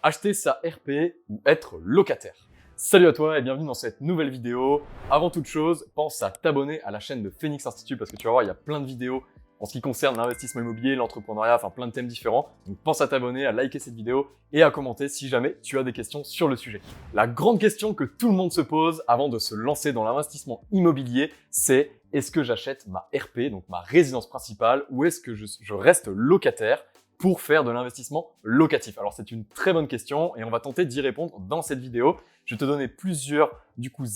Acheter sa RP ou être locataire. Salut à toi et bienvenue dans cette nouvelle vidéo. Avant toute chose, pense à t'abonner à la chaîne de Phoenix Institute parce que tu vas voir, il y a plein de vidéos en ce qui concerne l'investissement immobilier, l'entrepreneuriat, enfin plein de thèmes différents. Donc pense à t'abonner, à liker cette vidéo et à commenter si jamais tu as des questions sur le sujet. La grande question que tout le monde se pose avant de se lancer dans l'investissement immobilier, c'est est-ce que j'achète ma RP, donc ma résidence principale, ou est-ce que je reste locataire pour faire de l'investissement locatif? Alors c'est une très bonne question et on va tenter d'y répondre dans cette vidéo. Je vais te donner plusieurs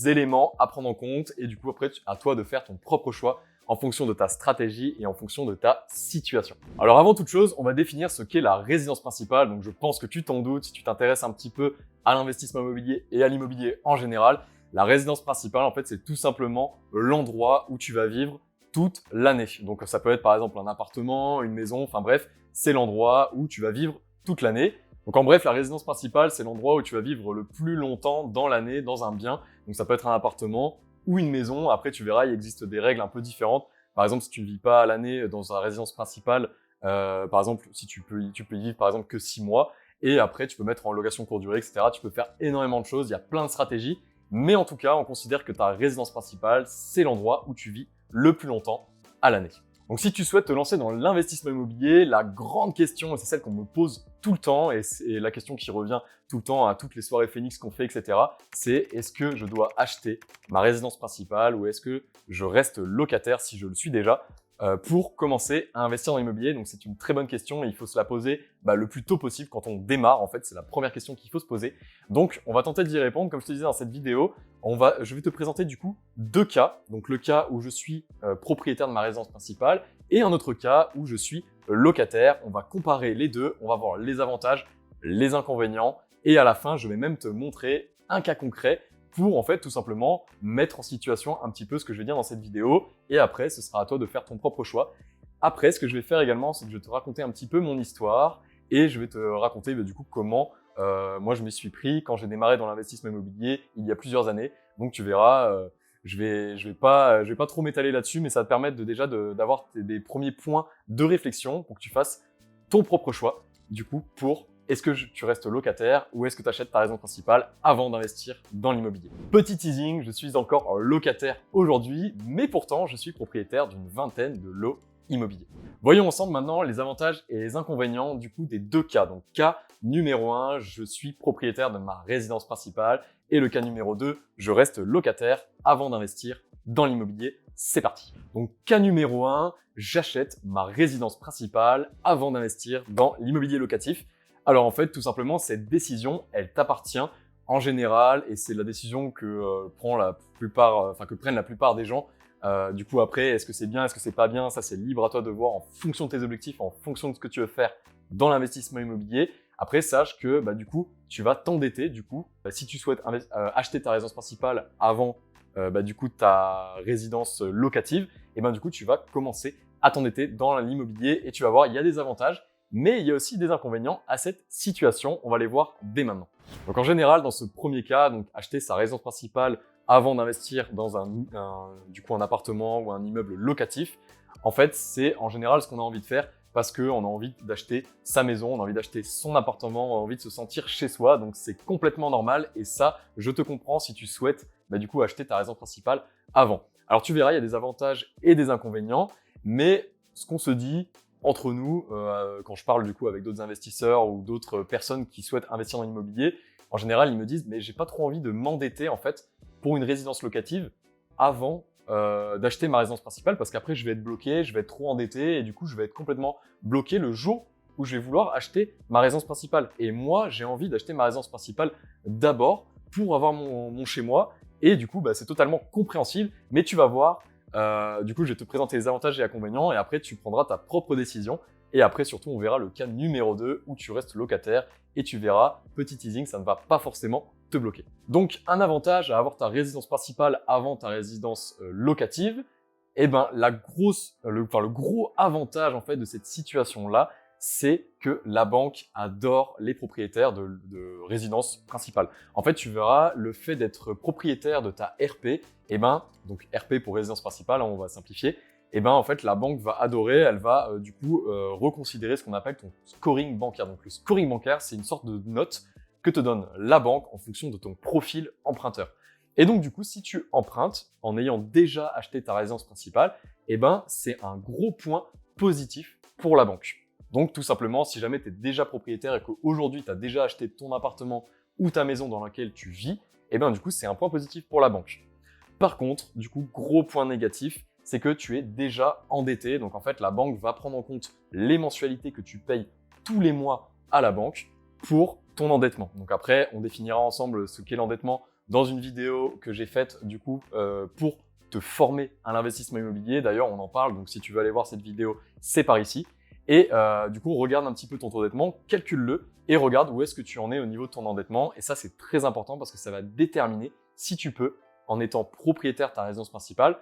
éléments à prendre en compte et après à toi de faire ton propre choix en fonction de ta stratégie et en fonction de ta situation. Alors avant toute chose, on va définir ce qu'est la résidence principale. Donc je pense que tu t'en doutes si tu t'intéresses un petit peu à l'investissement immobilier et à l'immobilier en général. La résidence principale, en fait, c'est tout simplement l'endroit où tu vas vivre toute l'année. Donc ça peut être par exemple un appartement, une maison, enfin bref, c'est l'endroit où tu vas vivre toute l'année. Donc en bref, la résidence principale, c'est l'endroit où tu vas vivre le plus longtemps dans l'année, dans un bien. Donc ça peut être un appartement ou une maison. Après, tu verras, il existe des règles un peu différentes. Par exemple, si tu ne vis pas à l'année dans ta résidence principale, par exemple, si tu peux y vivre par exemple que 6 mois. Et après, tu peux mettre en location courte durée, etc. Tu peux faire énormément de choses. Il y a plein de stratégies. Mais en tout cas, on considère que ta résidence principale, c'est l'endroit où tu vis le plus longtemps à l'année. Donc si tu souhaites te lancer dans l'investissement immobilier, la grande question, et c'est celle qu'on me pose tout le temps, et c'est la question qui revient tout le temps à toutes les soirées Phoenix qu'on fait, etc., c'est est-ce que je dois acheter ma résidence principale ou est-ce que je reste locataire si je le suis déjà pour commencer à investir dans l'immobilier? Donc c'est une très bonne question et il faut se la poser le plus tôt possible quand on démarre. En fait, c'est la première question qu'il faut se poser. Donc on va tenter d'y répondre. Comme je te disais dans cette vidéo, je vais te présenter du coup deux cas. Donc le cas où je suis propriétaire de ma résidence principale et un autre cas où je suis locataire. On va comparer les deux, on va voir les avantages, les inconvénients et à la fin, je vais même te montrer un cas concret pour en fait tout simplement mettre en situation un petit peu ce que je vais dire dans cette vidéo et après ce sera à toi de faire ton propre choix. Après ce que je vais faire également c'est que je vais te raconter un petit peu mon histoire et je vais te raconter du coup comment moi je m'y suis pris quand j'ai démarré dans l'investissement immobilier il y a plusieurs années. Donc tu verras, je vais pas trop m'étaler là-dessus mais ça va te permettre d'avoir des premiers points de réflexion pour que tu fasses ton propre choix du coup pour est-ce que tu restes locataire ou est-ce que tu achètes ta résidence principale avant d'investir dans l'immobilier? Petit teasing, je suis encore locataire aujourd'hui, mais pourtant je suis propriétaire d'une vingtaine de lots immobiliers. Voyons ensemble maintenant les avantages et les inconvénients du coup des deux cas. Donc cas numéro 1, je suis propriétaire de ma résidence principale et le cas numéro 2, je reste locataire avant d'investir dans l'immobilier. C'est parti. Donc cas numéro 1, j'achète ma résidence principale avant d'investir dans l'immobilier locatif. Alors en fait, tout simplement, cette décision, elle t'appartient en général et c'est la décision que prennent la plupart des gens. Du coup, après, est-ce que c'est bien, est-ce que c'est pas bien? Ça, c'est libre à toi de voir en fonction de tes objectifs, en fonction de ce que tu veux faire dans l'investissement immobilier. Après, sache que du coup, tu vas t'endetter. Du coup, si tu souhaites acheter ta résidence principale avant ta résidence locative, et du coup, tu vas commencer à t'endetter dans l'immobilier et tu vas voir, il y a des avantages. Mais il y a aussi des inconvénients à cette situation, on va les voir dès maintenant. Donc en général, dans ce premier cas, donc acheter sa résidence principale avant d'investir dans un appartement ou un immeuble locatif, en fait, c'est en général ce qu'on a envie de faire parce qu'on a envie d'acheter sa maison, on a envie d'acheter son appartement, on a envie de se sentir chez soi, donc c'est complètement normal et ça, je te comprends si tu souhaites acheter ta résidence principale avant. Alors tu verras, il y a des avantages et des inconvénients, mais ce qu'on se dit entre nous, quand je parle du coup avec d'autres investisseurs ou d'autres personnes qui souhaitent investir dans l'immobilier, en général, ils me disent « mais j'ai pas trop envie de m'endetter en fait pour une résidence locative avant d'acheter ma résidence principale parce qu'après je vais être bloqué, je vais être trop endetté et du coup je vais être complètement bloqué le jour où je vais vouloir acheter ma résidence principale. Et moi, j'ai envie d'acheter ma résidence principale d'abord pour avoir mon chez moi et du coup c'est totalement compréhensible, mais tu vas voir. Du coup, je vais te présenter les avantages et les inconvénients et après, tu prendras ta propre décision. Et après, surtout, on verra le cas numéro 2 où tu restes locataire et tu verras, petit teasing, ça ne va pas forcément te bloquer. Donc, un avantage à avoir ta résidence principale avant ta résidence locative, le gros avantage en fait de cette situation-là, c'est que la banque adore les propriétaires de résidence principale. En fait, tu verras, le fait d'être propriétaire de ta RP, donc RP pour résidence principale, on va simplifier, en fait, la banque va adorer, elle va reconsidérer ce qu'on appelle ton scoring bancaire. Donc le scoring bancaire, c'est une sorte de note que te donne la banque en fonction de ton profil emprunteur. Et donc, du coup, si tu empruntes en ayant déjà acheté ta résidence principale, eh ben, c'est un gros point positif pour la banque. Donc, tout simplement, si jamais tu es déjà propriétaire et qu'aujourd'hui, tu as déjà acheté ton appartement ou ta maison dans laquelle tu vis, eh ben, du coup, c'est un point positif pour la banque. Par contre, du coup, gros point négatif, c'est que tu es déjà endetté. Donc, en fait, la banque va prendre en compte les mensualités que tu payes tous les mois à la banque pour ton endettement. Donc après, on définira ensemble ce qu'est l'endettement dans une vidéo que j'ai faite du coup pour te former à l'investissement immobilier. D'ailleurs, on en parle, donc si tu veux aller voir cette vidéo, c'est par ici. Et du coup, regarde un petit peu ton endettement, calcule-le et regarde où est-ce que tu en es au niveau de ton endettement. Et ça, c'est très important parce que ça va déterminer si tu peux, en étant propriétaire de ta résidence principale,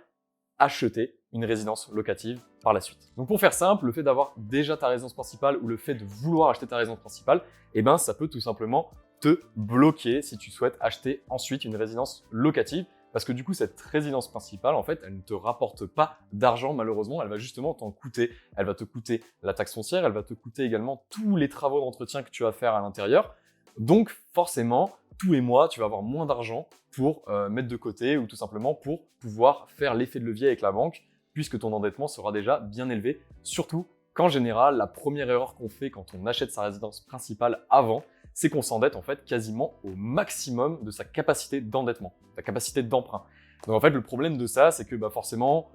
acheter une résidence locative par la suite. Donc pour faire simple, le fait d'avoir déjà ta résidence principale ou le fait de vouloir acheter ta résidence principale, eh ben, ça peut tout simplement te bloquer si tu souhaites acheter ensuite une résidence locative. Parce que du coup, cette résidence principale, en fait, elle ne te rapporte pas d'argent malheureusement, elle va justement t'en coûter. Elle va te coûter la taxe foncière, elle va te coûter également tous les travaux d'entretien que tu vas faire à l'intérieur. Donc forcément, tous les mois, tu vas avoir moins d'argent pour mettre de côté ou tout simplement pour pouvoir faire l'effet de levier avec la banque puisque ton endettement sera déjà bien élevé. Surtout qu'en général, la première erreur qu'on fait quand on achète sa résidence principale avant, c'est qu'on s'endette en fait quasiment au maximum de sa capacité d'endettement, sa capacité d'emprunt. Donc en fait, le problème de ça, c'est que forcément,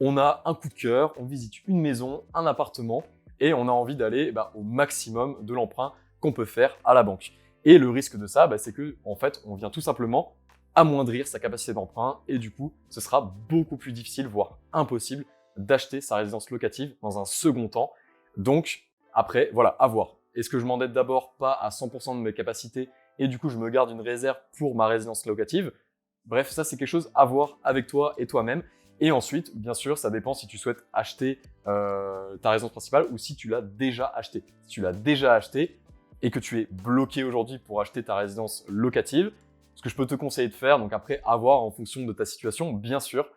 on a un coup de cœur, on visite une maison, un appartement et on a envie d'aller au maximum de l'emprunt qu'on peut faire à la banque. Et le risque de ça, c'est que en fait, on vient tout simplement amoindrir sa capacité d'emprunt et du coup, ce sera beaucoup plus difficile, voire impossible, d'acheter sa résidence locative dans un second temps. Donc après, voilà, à voir. Est-ce que je m'endette d'abord pas à 100% de mes capacités et du coup, je me garde une réserve pour ma résidence locative? Bref, ça, c'est quelque chose à voir avec toi et toi-même. Et ensuite, bien sûr, ça dépend si tu souhaites acheter ta résidence principale ou si tu l'as déjà acheté. Si tu l'as déjà acheté et que tu es bloqué aujourd'hui pour acheter ta résidence locative, ce que je peux te conseiller de faire, donc après avoir en fonction de ta situation, bien sûr,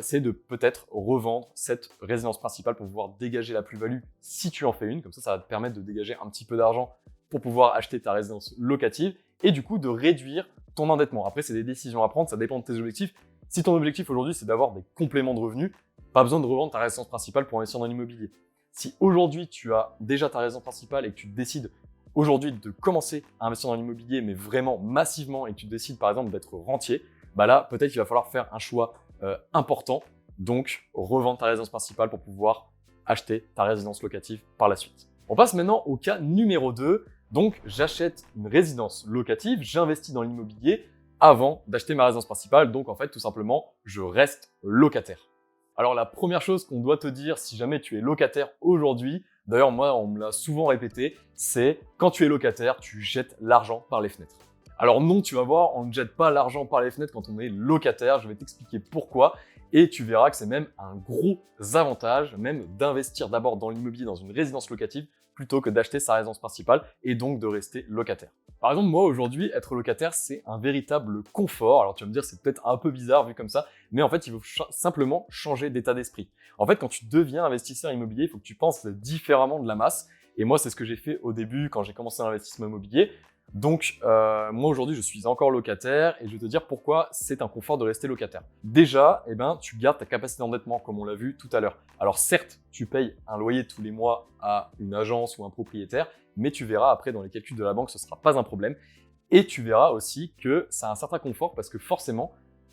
c'est de peut-être revendre cette résidence principale pour pouvoir dégager la plus-value si tu en fais une. Comme ça va te permettre de dégager un petit peu d'argent pour pouvoir acheter ta résidence locative et du coup de réduire ton endettement. Après, c'est des décisions à prendre, ça dépend de tes objectifs. Si ton objectif aujourd'hui, c'est d'avoir des compléments de revenus, pas besoin de revendre ta résidence principale pour investir dans l'immobilier. Si aujourd'hui, tu as déjà ta résidence principale et que tu décides aujourd'hui de commencer à investir dans l'immobilier, mais vraiment massivement, et que tu décides par exemple d'être rentier, là, peut-être qu'il va falloir faire un choix important, donc revendre ta résidence principale pour pouvoir acheter ta résidence locative par la suite. On passe maintenant au cas numéro 2. Donc, j'achète une résidence locative, j'investis dans l'immobilier avant d'acheter ma résidence principale. Donc, en fait, tout simplement, je reste locataire. Alors, la première chose qu'on doit te dire si jamais tu es locataire aujourd'hui, d'ailleurs, moi, on me l'a souvent répété, c'est quand tu es locataire, tu jettes l'argent par les fenêtres. Alors non, tu vas voir, on ne jette pas l'argent par les fenêtres quand on est locataire. Je vais t'expliquer pourquoi et tu verras que c'est même un gros avantage, même d'investir d'abord dans l'immobilier, dans une résidence locative, plutôt que d'acheter sa résidence principale et donc de rester locataire. Par exemple, moi aujourd'hui, être locataire, c'est un véritable confort. Alors tu vas me dire, c'est peut-être un peu bizarre vu comme ça, mais en fait, il faut simplement changer d'état d'esprit. En fait, quand tu deviens investisseur immobilier, il faut que tu penses différemment de la masse. Et moi, c'est ce que j'ai fait au début quand j'ai commencé l'investissement immobilier. Donc, moi aujourd'hui, je suis encore locataire et je vais te dire pourquoi c'est un confort de rester locataire. Déjà, tu gardes ta capacité d'endettement comme on l'a vu tout à l'heure. Alors certes, tu payes un loyer tous les mois à une agence ou un propriétaire, mais tu verras après dans les calculs de la banque, ce ne sera pas un problème. Et tu verras aussi que ça a un certain confort parce que forcément,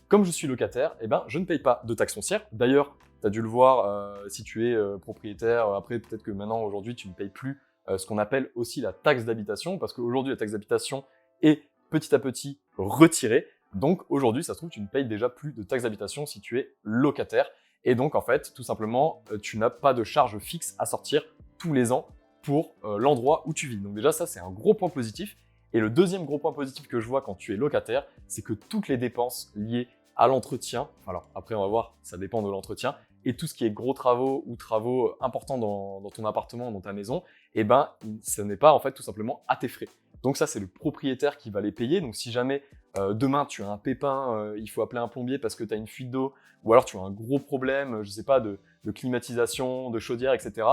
comme je suis locataire, je ne paye pas de taxe foncière. D'ailleurs, tu as dû le voir si tu es propriétaire. Après, peut-être que maintenant, aujourd'hui, tu ne payes plus ce qu'on appelle aussi la taxe d'habitation, parce qu'aujourd'hui, la taxe d'habitation est petit à petit retirée. Donc aujourd'hui, ça se trouve, tu ne payes déjà plus de taxe d'habitation si tu es locataire. Et donc, en fait, tout simplement, tu n'as pas de charge fixe à sortir tous les ans pour l'endroit où tu vis. Donc déjà, ça, c'est un gros point positif. Et le deuxième gros point positif que je vois quand tu es locataire, c'est que toutes les dépenses liées à l'entretien, alors après, on va voir, ça dépend de l'entretien, et tout ce qui est gros travaux ou travaux importants dans ton appartement, dans ta maison, ce n'est pas en fait tout simplement à tes frais. Donc ça, c'est le propriétaire qui va les payer. Donc si jamais demain tu as un pépin, il faut appeler un plombier parce que tu as une fuite d'eau, ou alors tu as un gros problème, je sais pas, de climatisation, de chaudière, etc.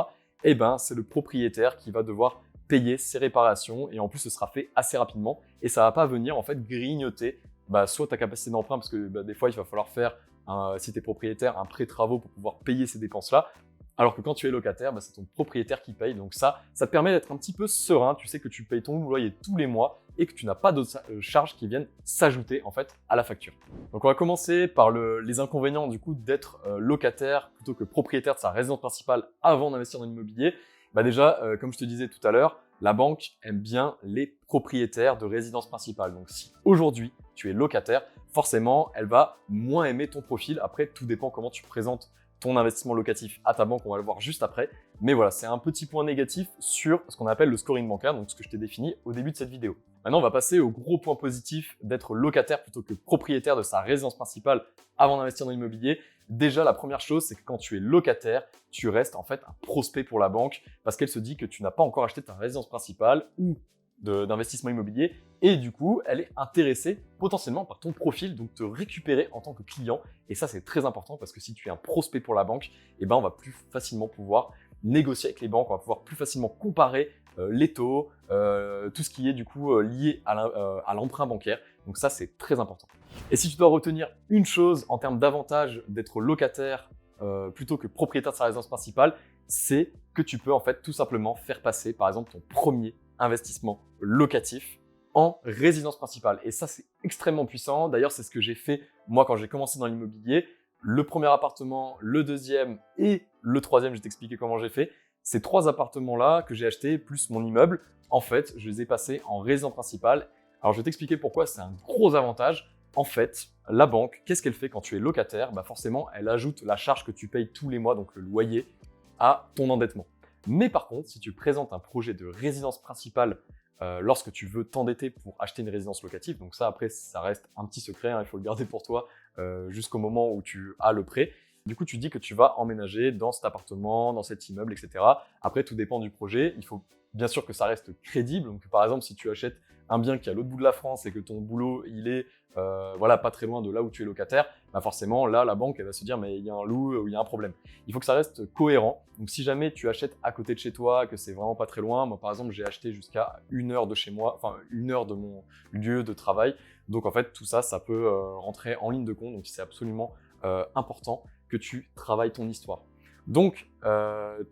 C'est le propriétaire qui va devoir payer ses réparations et en plus ce sera fait assez rapidement et ça va pas venir en fait grignoter soit ta capacité d'emprunt parce que des fois il va falloir faire, si tu es propriétaire, un prêt travaux pour pouvoir payer ces dépenses-là. Alors que quand tu es locataire, c'est ton propriétaire qui paye. Donc ça te permet d'être un petit peu serein. Tu sais que tu payes ton loyer tous les mois et que tu n'as pas d'autres charges qui viennent s'ajouter en fait à la facture. Donc on va commencer par les inconvénients du coup d'être locataire plutôt que propriétaire de sa résidence principale avant d'investir dans l'immobilier. Déjà, comme je te disais tout à l'heure, la banque aime bien les propriétaires de résidence principale. Donc si aujourd'hui tu es locataire, forcément elle va moins aimer ton profil. Après, tout dépend comment tu présentes ton investissement locatif à ta banque, on va le voir juste après. Mais voilà, c'est un petit point négatif sur ce qu'on appelle le scoring bancaire, donc ce que je t'ai défini au début de cette vidéo. Maintenant, on va passer au gros point positif d'être locataire plutôt que propriétaire de sa résidence principale avant d'investir dans l'immobilier. Déjà, la première chose, c'est que quand tu es locataire, tu restes en fait un prospect pour la banque parce qu'elle se dit que tu n'as pas encore acheté ta résidence principale ou d'investissement immobilier et du coup, elle est intéressée potentiellement par ton profil, donc te récupérer en tant que client. Et ça, c'est très important parce que si tu es un prospect pour la banque, on va plus facilement pouvoir négocier avec les banques, on va pouvoir plus facilement comparer les taux, tout ce qui est du coup lié à l'emprunt bancaire. Donc ça, c'est très important. Et si tu dois retenir une chose en termes d'avantage d'être locataire plutôt que propriétaire de sa résidence principale, c'est que tu peux en fait tout simplement faire passer par exemple ton premier investissement locatif en résidence principale. Et ça, c'est extrêmement puissant. D'ailleurs, c'est ce que j'ai fait moi quand j'ai commencé dans l'immobilier. Le premier appartement, le deuxième et le troisième, je vais t'expliquer comment j'ai fait. Ces 3 appartements-là que j'ai achetés, plus mon immeuble, en fait, je les ai passés en résidence principale. Alors, je vais t'expliquer pourquoi c'est un gros avantage. En fait, la banque, qu'est-ce qu'elle fait quand tu es locataire? Forcément, elle ajoute la charge que tu payes tous les mois, donc le loyer, à ton endettement. Mais par contre, si tu présentes un projet de résidence principale lorsque tu veux t'endetter pour acheter une résidence locative, donc ça après ça reste un petit secret, il faut le garder pour toi jusqu'au moment où tu as le prêt. Du coup, tu dis que tu vas emménager dans cet appartement, dans cet immeuble, etc. Après, tout dépend du projet. Il faut bien sûr que ça reste crédible. Donc, par exemple, si tu achètes un bien qui est à l'autre bout de la France et que ton boulot il est pas très loin de là où tu es locataire, forcément là la banque elle va se dire mais il y a un loup ou il y a un problème. Il faut que ça reste cohérent. Donc si jamais tu achètes à côté de chez toi, que c'est vraiment pas très loin, moi par exemple j'ai acheté jusqu'à 1 heure de chez moi, enfin 1 heure de mon lieu de travail. Donc en fait tout ça, ça peut rentrer en ligne de compte. Donc c'est absolument important que tu travailles ton histoire. Donc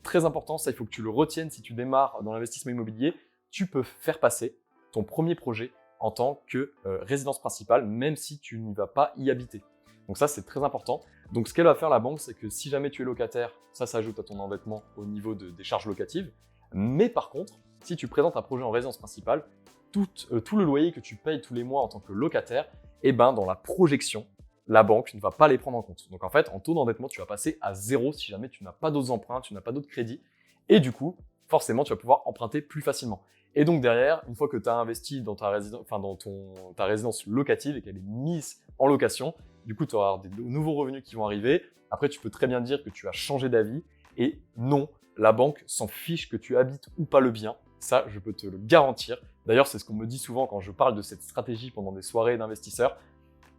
très important, ça il faut que tu le retiennes si tu démarres dans l'investissement immobilier, tu peux faire passer ton premier projet en tant que résidence principale, même si tu n'y vas pas y habiter. Donc ça, c'est très important. Donc ce qu'elle va faire la banque, c'est que si jamais tu es locataire, ça s'ajoute à ton endettement au niveau des charges locatives. Mais par contre, si tu présentes un projet en résidence principale, tout le loyer que tu payes tous les mois en tant que locataire, dans la projection, la banque ne va pas les prendre en compte. Donc en fait, en taux d'endettement, tu vas passer à 0 si jamais tu n'as pas d'autres emprunts, tu n'as pas d'autres crédits. Et du coup, forcément, tu vas pouvoir emprunter plus facilement. Et donc derrière, une fois que tu as investi dans ta résidence locative et qu'elle est mise en location, du coup, tu auras des nouveaux revenus qui vont arriver. Après, tu peux très bien dire que tu as changé d'avis. Et non, la banque s'en fiche que tu habites ou pas le bien. Ça, je peux te le garantir. D'ailleurs, c'est ce qu'on me dit souvent quand je parle de cette stratégie pendant des soirées d'investisseurs.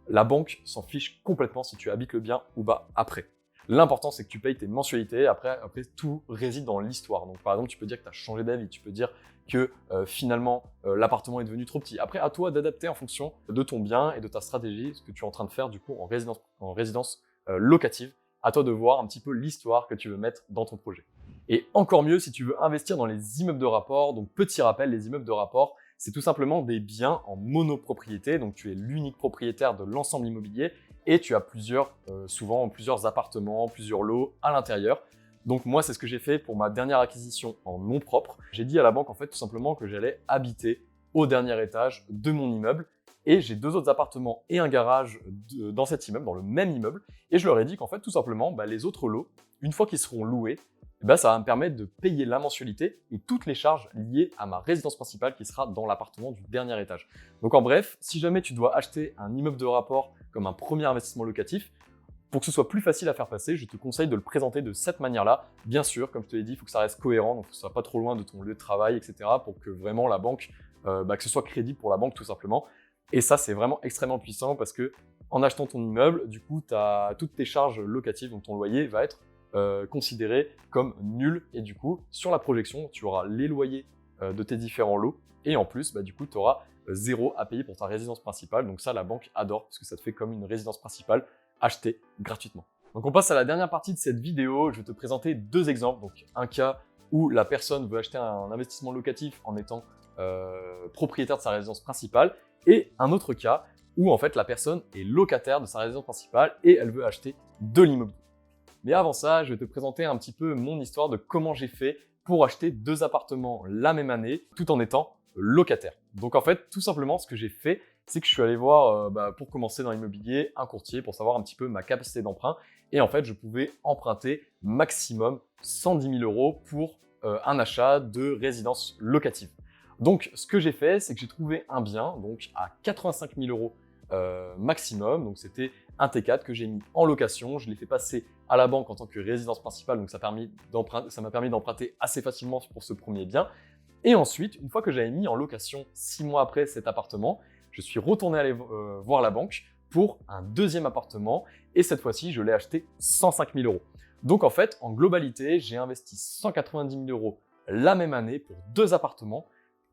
La banque s'en fiche complètement si tu habites le bien ou pas après. L'important, c'est que tu payes tes mensualités. Après, tout réside dans l'histoire. Donc, par exemple, tu peux dire que tu as changé d'avis. Tu peux dire que finalement, l'appartement est devenu trop petit. Après, à toi d'adapter en fonction de ton bien et de ta stratégie, ce que tu es en train de faire du coup en résidence locative. À toi de voir un petit peu l'histoire que tu veux mettre dans ton projet. Et encore mieux, si tu veux investir dans les immeubles de rapport. Donc, petit rappel, les immeubles de rapport, c'est tout simplement des biens en monopropriété. Donc, tu es l'unique propriétaire de l'ensemble immobilier et tu as souvent plusieurs appartements, plusieurs lots à l'intérieur. Donc moi, c'est ce que j'ai fait pour ma dernière acquisition en nom propre. J'ai dit à la banque en fait tout simplement que j'allais habiter au dernier étage de mon immeuble et j'ai 2 autres appartements et un garage dans cet immeuble, dans le même immeuble. Et je leur ai dit qu'en fait tout simplement, les autres lots, une fois qu'ils seront loués, ça va me permettre de payer la mensualité et toutes les charges liées à ma résidence principale qui sera dans l'appartement du dernier étage. Donc en bref, si jamais tu dois acheter un immeuble de rapport comme un premier investissement locatif, pour que ce soit plus facile à faire passer, je te conseille de le présenter de cette manière-là. Bien sûr, comme je te l'ai dit, il faut que ça reste cohérent, donc que ce soit pas trop loin de ton lieu de travail, etc. pour que vraiment la banque, que ce soit crédible pour la banque tout simplement. Et ça, c'est vraiment extrêmement puissant parce que en achetant ton immeuble, du coup, tu as toutes tes charges locatives, donc ton loyer va être considéré comme nul. Et du coup, sur la projection, tu auras les loyers de tes différents lots. Et en plus, du coup, tu auras 0 à payer pour ta résidence principale. Donc ça, la banque adore parce que ça te fait comme une résidence principale achetée gratuitement. Donc on passe à la dernière partie de cette vidéo. Je vais te présenter 2 exemples. Donc un cas où la personne veut acheter un investissement locatif en étant propriétaire de sa résidence principale, et un autre cas où en fait la personne est locataire de sa résidence principale et elle veut acheter de l'immobilier. Mais avant ça, je vais te présenter un petit peu mon histoire de comment j'ai fait pour acheter 2 appartements la même année tout en étant locataire. Donc en fait, tout simplement, ce que j'ai fait, c'est que je suis allé voir, pour commencer dans l'immobilier, un courtier pour savoir un petit peu ma capacité d'emprunt. Et en fait, je pouvais emprunter maximum 110 000 € pour un achat de résidence locative. Donc, ce que j'ai fait, c'est que j'ai trouvé un bien donc à 85 000 € maximum. Donc, c'était un T4 que j'ai mis en location. Je l'ai fait passer à la banque en tant que résidence principale. Donc, ça m'a permis d'emprunter assez facilement pour ce premier bien. Et ensuite, une fois que j'avais mis en location 6 mois après cet appartement, je suis retourné aller voir la banque pour un deuxième appartement. Et cette fois-ci, je l'ai acheté 105 000 €. Donc, en fait, en globalité, j'ai investi 190 000 € la même année pour 2 appartements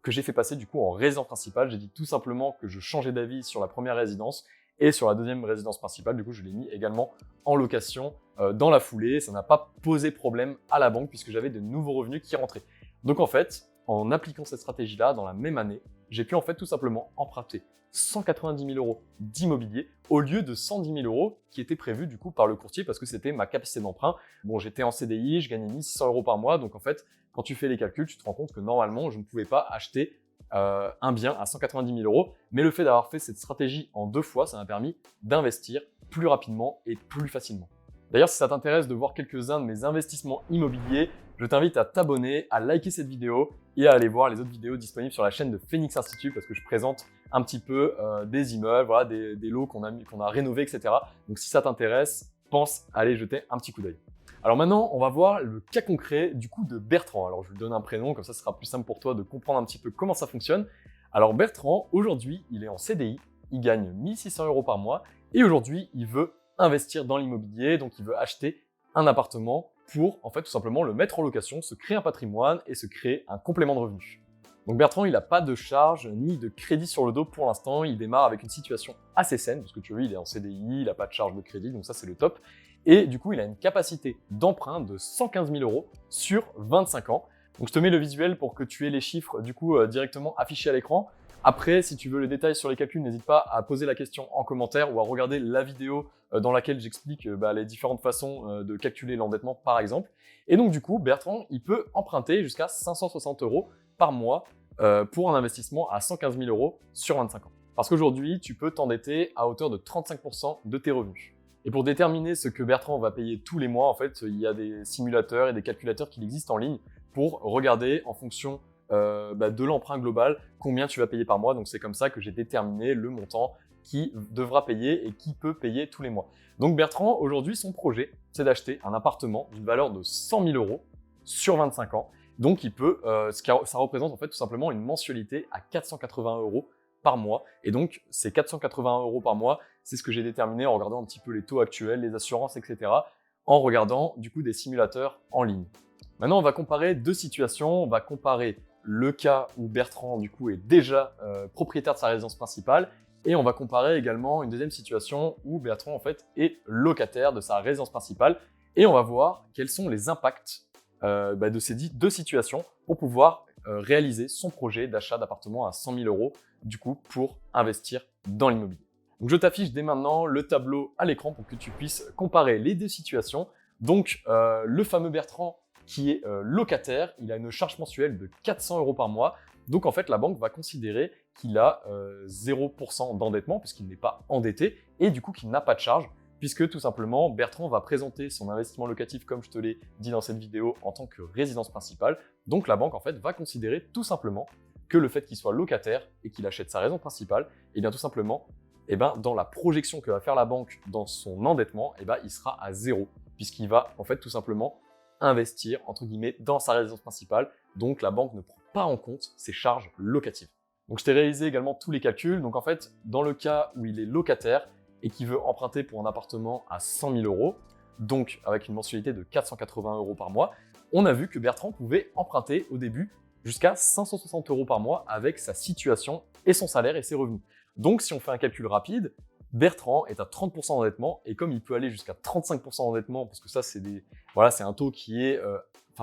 que j'ai fait passer du coup en résidence principale. J'ai dit tout simplement que je changeais d'avis sur la première résidence et sur la deuxième résidence principale. Du coup, je l'ai mis également en location dans la foulée. Ça n'a pas posé problème à la banque puisque j'avais de nouveaux revenus qui rentraient. Donc en fait, en appliquant cette stratégie-là dans la même année, j'ai pu en fait tout simplement emprunter 190 000 € d'immobilier au lieu de 110 000 € qui étaient prévus du coup par le courtier parce que c'était ma capacité d'emprunt. Bon, j'étais en CDI, je gagnais 1 600 € par mois, donc en fait, quand tu fais les calculs, tu te rends compte que normalement, je ne pouvais pas acheter un bien à 190 000 €. Mais le fait d'avoir fait cette stratégie en 2 fois, ça m'a permis d'investir plus rapidement et plus facilement. D'ailleurs, si ça t'intéresse de voir quelques-uns de mes investissements immobiliers, je t'invite à t'abonner, à liker cette vidéo et à aller voir les autres vidéos disponibles sur la chaîne de Phoenix Institute parce que je présente un petit peu des immeubles, voilà, des lots qu'on a rénovés, etc. Donc si ça t'intéresse, pense à aller jeter un petit coup d'œil. Alors maintenant, on va voir le cas concret du coup de Bertrand. Alors je vais lui donner un prénom, comme ça ce sera plus simple pour toi de comprendre un petit peu comment ça fonctionne. Alors Bertrand, aujourd'hui, il est en CDI, il gagne 1 600 € par mois et aujourd'hui, il veut investir dans l'immobilier, donc il veut acheter un appartement pour en fait tout simplement le mettre en location, se créer un patrimoine et se créer un complément de revenus. Donc Bertrand, il n'a pas de charge ni de crédit sur le dos pour l'instant. Il démarre avec une situation assez saine parce que tu vois, il est en CDI, il n'a pas de charge de crédit, donc ça c'est le top. Et du coup, il a une capacité d'emprunt de 115 000 € sur 25 ans. Donc je te mets le visuel pour que tu aies les chiffres du coup directement affichés à l'écran. Après, si tu veux les détails sur les calculs, n'hésite pas à poser la question en commentaire ou à regarder la vidéo dans laquelle j'explique les différentes façons de calculer l'endettement par exemple. Et donc du coup, Bertrand, il peut emprunter jusqu'à 560 € par mois pour un investissement à 115 000 € sur 25 ans. Parce qu'aujourd'hui, tu peux t'endetter à hauteur de 35% de tes revenus. Et pour déterminer ce que Bertrand va payer tous les mois, en fait, il y a des simulateurs et des calculateurs qui existent en ligne pour regarder en fonction de l'emprunt global combien tu vas payer par mois. Donc c'est comme ça que j'ai déterminé le montant qui devra payer et qui peut payer tous les mois. Donc Bertrand, aujourd'hui, son projet, c'est d'acheter un appartement d'une valeur de 100 000 € sur 25 ans. Donc il peut, ça représente en fait tout simplement une mensualité à 480 € par mois. Et donc ces 480 € par mois, c'est ce que j'ai déterminé en regardant un petit peu les taux actuels, les assurances, etc. En regardant du coup des simulateurs en ligne. Maintenant, on va comparer 2 situations. On va comparer le cas où Bertrand du coup est déjà propriétaire de sa résidence principale et on va comparer également une deuxième situation où Bertrand en fait est locataire de sa résidence principale et on va voir quels sont les impacts de ces 2 situations pour pouvoir réaliser son projet d'achat d'appartement à 100 000 € du coup pour investir dans l'immobilier. Donc je t'affiche dès maintenant le tableau à l'écran pour que tu puisses comparer les 2 situations. Donc le fameux Bertrand qui est locataire, il a une charge mensuelle de 400 € par mois. Donc en fait, la banque va considérer qu'il a 0% d'endettement puisqu'il n'est pas endetté et du coup qu'il n'a pas de charge puisque tout simplement Bertrand va présenter son investissement locatif comme je te l'ai dit dans cette vidéo en tant que résidence principale. Donc la banque en fait va considérer tout simplement que le fait qu'il soit locataire et qu'il achète sa résidence principale, et bien tout simplement, dans la projection que va faire la banque dans son endettement, il sera à 0 puisqu'il va en fait tout simplement investir entre guillemets dans sa résidence principale. Donc la banque ne prend pas en compte ses charges locatives. Donc je t'ai réalisé également tous les calculs. Donc en fait, dans le cas où il est locataire et qu'il veut emprunter pour un appartement à 100 000 €, donc avec une mensualité de 480 € par mois, on a vu que Bertrand pouvait emprunter au début jusqu'à 560 € par mois avec sa situation et son salaire et ses revenus. Donc, si on fait un calcul rapide, Bertrand est à 30% d'endettement et comme il peut aller jusqu'à 35% d'endettement, parce que ça, c'est un taux qui est,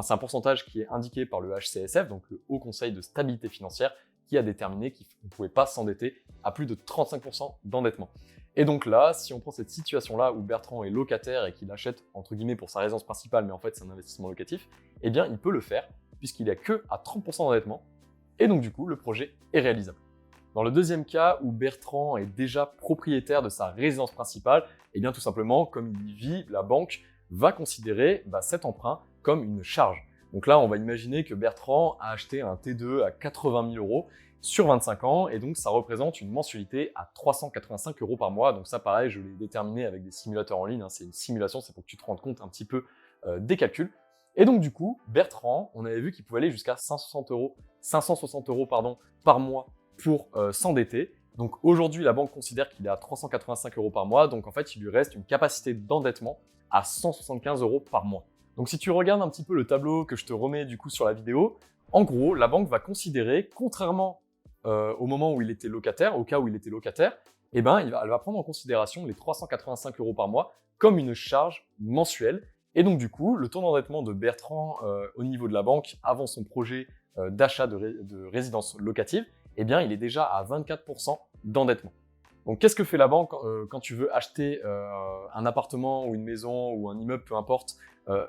c'est un pourcentage qui est indiqué par le HCSF, donc le Haut Conseil de Stabilité Financière, qui a déterminé qu'il ne pouvait pas s'endetter à plus de 35% d'endettement. Et donc là, si on prend cette situation-là où Bertrand est locataire et qu'il achète, entre guillemets, pour sa résidence principale, mais en fait c'est un investissement locatif, eh bien il peut le faire puisqu'il est que à 30% d'endettement et donc du coup le projet est réalisable. Dans le deuxième cas où Bertrand est déjà propriétaire de sa résidence principale, eh bien tout simplement, comme il y vit, la banque va considérer cet emprunt comme une charge. Donc là, on va imaginer que Bertrand a acheté un T2 à 80 000 € sur 25 ans et donc ça représente une mensualité à 385 € par mois. Donc ça, pareil, je l'ai déterminé avec des simulateurs en ligne. C'est une simulation, c'est pour que tu te rendes compte un petit peu des calculs. Et donc du coup, Bertrand, on avait vu qu'il pouvait aller jusqu'à 560 € par mois pour s'endetter. Donc aujourd'hui, la banque considère qu'il est à 385 € par mois. Donc en fait, il lui reste une capacité d'endettement à 175 € par mois. Donc si tu regardes un petit peu le tableau que je te remets du coup sur la vidéo, en gros, la banque va considérer, contrairement au moment où il était locataire, au cas où il était locataire, elle va prendre en considération les 385 € par mois comme une charge mensuelle. Et donc du coup, le taux d'endettement de Bertrand au niveau de la banque avant son projet d'achat de résidence locative, il est déjà à 24% d'endettement. Donc qu'est-ce que fait la banque quand tu veux acheter un appartement ou une maison ou un immeuble, peu importe,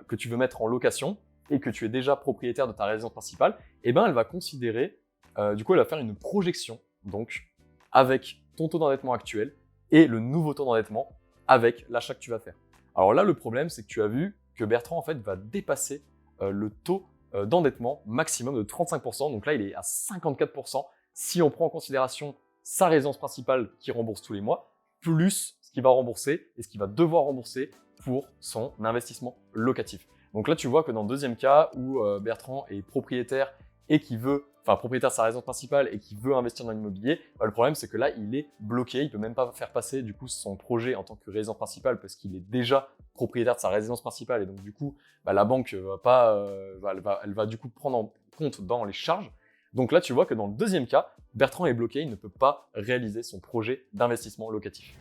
que tu veux mettre en location et que tu es déjà propriétaire de ta résidence principale, elle va considérer, elle va faire une projection donc avec ton taux d'endettement actuel et le nouveau taux d'endettement avec l'achat que tu vas faire. Alors là, le problème, c'est que tu as vu que Bertrand en fait va dépasser le taux d'endettement maximum de 35%. Donc là, il est à 54% si on prend en considération sa résidence principale qui rembourse tous les mois, plus ce qu'il va rembourser et ce qu'il va devoir rembourser pour son investissement locatif. Donc là, tu vois que dans le deuxième cas où Bertrand est propriétaire et qui veut, propriétaire de sa résidence principale et qui veut investir dans l'immobilier, le problème c'est que là, il est bloqué, il peut même pas faire passer du coup son projet en tant que résidence principale parce qu'il est déjà propriétaire de sa résidence principale et donc du coup, la banque elle va du coup prendre en compte dans les charges. Donc là, tu vois que dans le deuxième cas, Bertrand est bloqué, il ne peut pas réaliser son projet d'investissement locatif.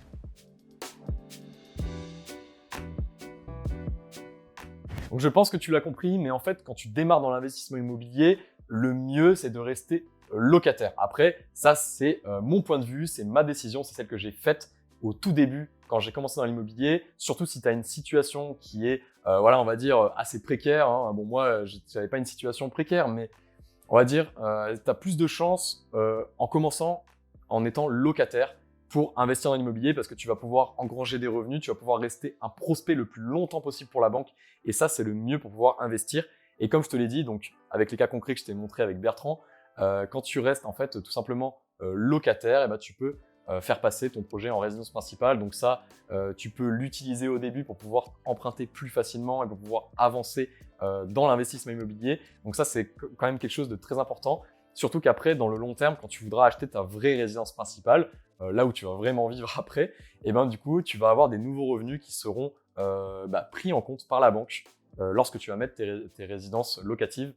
Donc je pense que tu l'as compris, mais en fait, quand tu démarres dans l'investissement immobilier, le mieux, c'est de rester locataire. Après, ça, c'est mon point de vue, c'est ma décision, c'est celle que j'ai faite au tout début quand j'ai commencé dans l'immobilier, surtout si tu as une situation qui est, on va dire, assez précaire. Bon, moi, je n'avais pas une situation précaire, mais on va dire, tu as plus de chances en commençant en étant locataire pour investir dans l'immobilier parce que tu vas pouvoir engranger des revenus, tu vas pouvoir rester un prospect le plus longtemps possible pour la banque et ça, c'est le mieux pour pouvoir investir. Et comme je te l'ai dit, donc avec les cas concrets que je t'ai montré avec Bertrand, quand tu restes en fait tout simplement locataire, tu peux faire passer ton projet en résidence principale. Donc ça, tu peux l'utiliser au début pour pouvoir emprunter plus facilement et pour pouvoir avancer dans l'investissement immobilier. Donc ça, c'est quand même quelque chose de très important. Surtout qu'après, dans le long terme, quand tu voudras acheter ta vraie résidence principale, là où tu vas vraiment vivre après, du coup, tu vas avoir des nouveaux revenus qui seront pris en compte par la banque lorsque tu vas mettre tes résidences locatives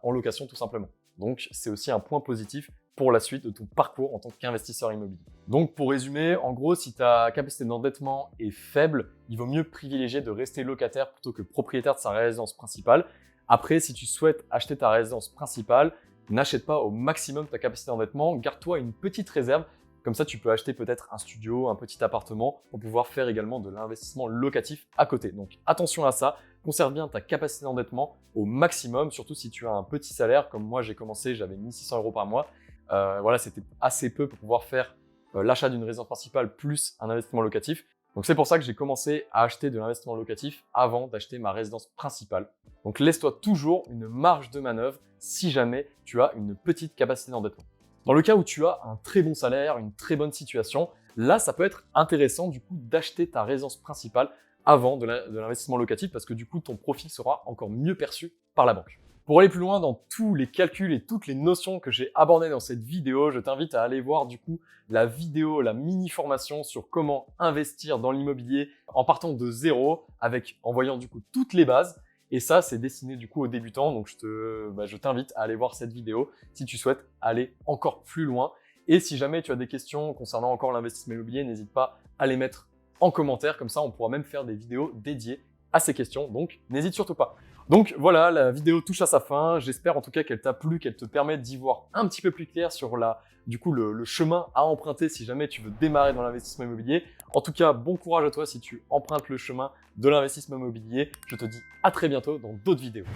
en location tout simplement. Donc, c'est aussi un point positif pour la suite de ton parcours en tant qu'investisseur immobilier. Donc, pour résumer, en gros, si ta capacité d'endettement est faible, il vaut mieux privilégier de rester locataire plutôt que propriétaire de sa résidence principale. Après, si tu souhaites acheter ta résidence principale, n'achète pas au maximum ta capacité d'endettement, garde-toi une petite réserve. Comme ça, tu peux acheter peut-être un studio, un petit appartement pour pouvoir faire également de l'investissement locatif à côté. Donc attention à ça, conserve bien ta capacité d'endettement au maximum, surtout si tu as un petit salaire. Comme moi, j'ai commencé, j'avais 1 600 € par mois. C'était assez peu pour pouvoir faire l'achat d'une résidence principale plus un investissement locatif. Donc c'est pour ça que j'ai commencé à acheter de l'investissement locatif avant d'acheter ma résidence principale. Donc laisse-toi toujours une marge de manœuvre si jamais tu as une petite capacité d'endettement. Dans le cas où tu as un très bon salaire, une très bonne situation, là, ça peut être intéressant du coup d'acheter ta résidence principale avant de l'investissement locatif parce que du coup, ton profit sera encore mieux perçu par la banque. Pour aller plus loin dans tous les calculs et toutes les notions que j'ai abordées dans cette vidéo, je t'invite à aller voir du coup la vidéo, la mini-formation sur comment investir dans l'immobilier en partant de zéro en voyant du coup toutes les bases. Et ça, c'est destiné du coup aux débutants. Donc je t'invite à aller voir cette vidéo si tu souhaites aller encore plus loin. Et si jamais tu as des questions concernant encore l'investissement immobilier, n'hésite pas à les mettre en commentaire. Comme ça, on pourra même faire des vidéos dédiées à ces questions. Donc n'hésite surtout pas. Donc voilà, la vidéo touche à sa fin. J'espère en tout cas qu'elle t'a plu, qu'elle te permet d'y voir un petit peu plus clair sur le chemin à emprunter si jamais tu veux démarrer dans l'investissement immobilier. En tout cas, bon courage à toi si tu empruntes le chemin de l'investissement immobilier. Je te dis à très bientôt dans d'autres vidéos.